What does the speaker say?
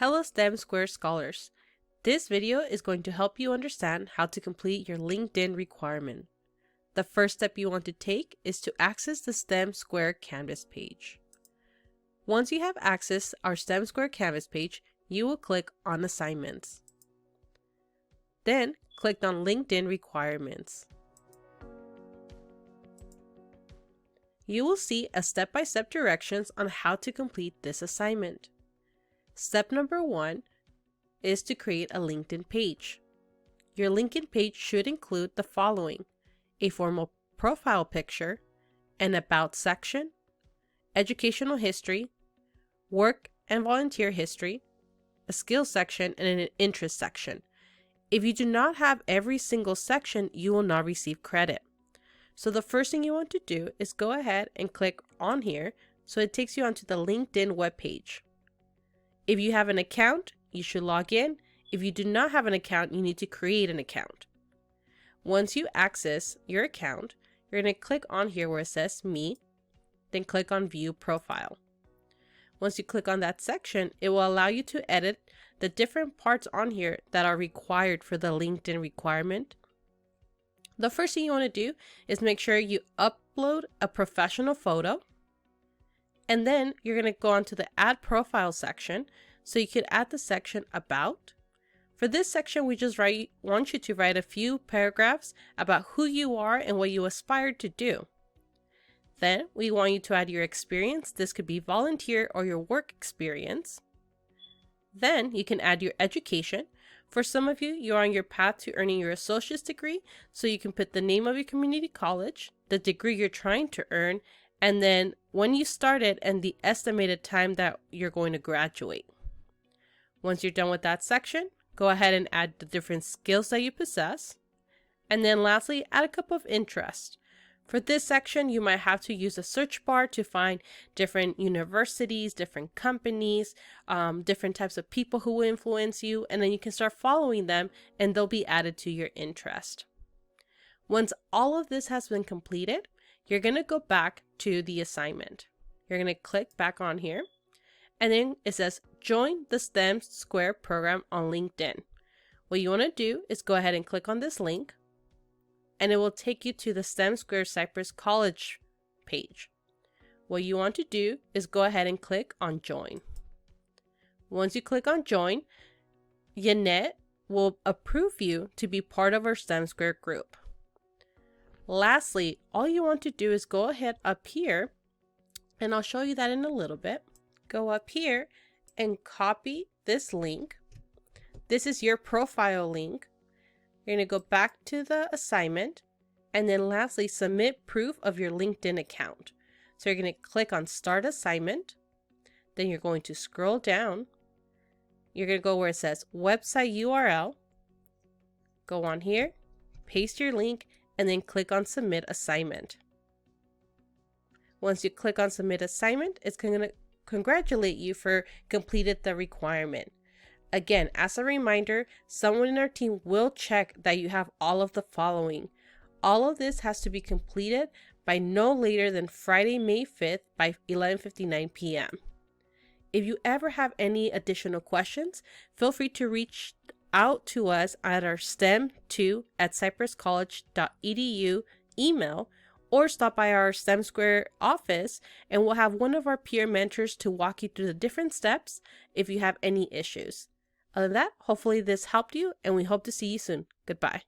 Hello STEM Square Scholars. This video is going to help you understand how to complete your LinkedIn requirement. The first step you want to take is to access the STEM Square Canvas page. Once you have accessed our STEM Square Canvas page, you will click on Assignments. Then click on LinkedIn Requirements. You will see a step-by-step directions on how to complete this assignment. Step number 1 is to create a LinkedIn page. Your LinkedIn page should include the following: a formal profile picture, an About section, educational history, work and volunteer history, a skills section, and an interest section. If you do not have every single section, you will not receive credit. So the first thing you want to do is go ahead and click on here so it takes you onto the LinkedIn webpage. If you have an account, you should log in. If you do not have an account, you need to create an account. Once you access your account, you're going to click on here where it says Me, then click on View Profile. Once you click on that section, it will allow you to edit the different parts on here that are required for the LinkedIn requirement. The first thing you want to do is make sure you upload a professional photo. And then you're going to go on to the Add Profile section. So you could add the section About. For this section, we just want you to write a few paragraphs about who you are and what you aspire to do. Then we want you to add your experience. This could be volunteer or your work experience. Then you can add your education. For some of you, you're on your path to earning your associate's degree, so you can put the name of your community college, the degree you're trying to earn, and then when you started and the estimated time that you're going to graduate. Once you're done with that section, go ahead and add the different skills that you possess. And then lastly, add a couple of interests. For this section, you might have to use a search bar to find different universities, different companies, different types of people who will influence you, and then you can start following them and they'll be added to your interest. Once all of this has been completed, you're going to go back to the assignment. You're going to click back on here, and then it says Join the STEM Square program on LinkedIn. What you want to do is go ahead and click on this link, and it will take you to the STEM Square Cypress College page. What you want to do is go ahead and click on Join. Once you click on Join, Yanette will approve you to be part of our STEM Square group. Lastly, all you want to do is go ahead up here, and I'll show you that in a little bit. Go up here and copy this link. This is your profile link. You're going to go back to the assignment, and then lastly, submit proof of your LinkedIn account. So you're going to click on Start Assignment. Then you're going to scroll down. You're going to go where it says Website URL. Go on here, paste your link, and then click on Submit Assignment. Once you click on Submit Assignment, it's going to congratulate you for completed the requirement. Again, as a reminder, someone in our team will check that you have all of the following. All of this has to be completed by no later than Friday, May 5th by 11:59 p.m. If you ever have any additional questions, feel free to reach out to us at our STEM2@cypresscollege.edu email, or stop by our STEM Square office and we'll have one of our peer mentors to walk you through the different steps if you have any issues. Other than that, hopefully this helped you and we hope to see you soon. Goodbye.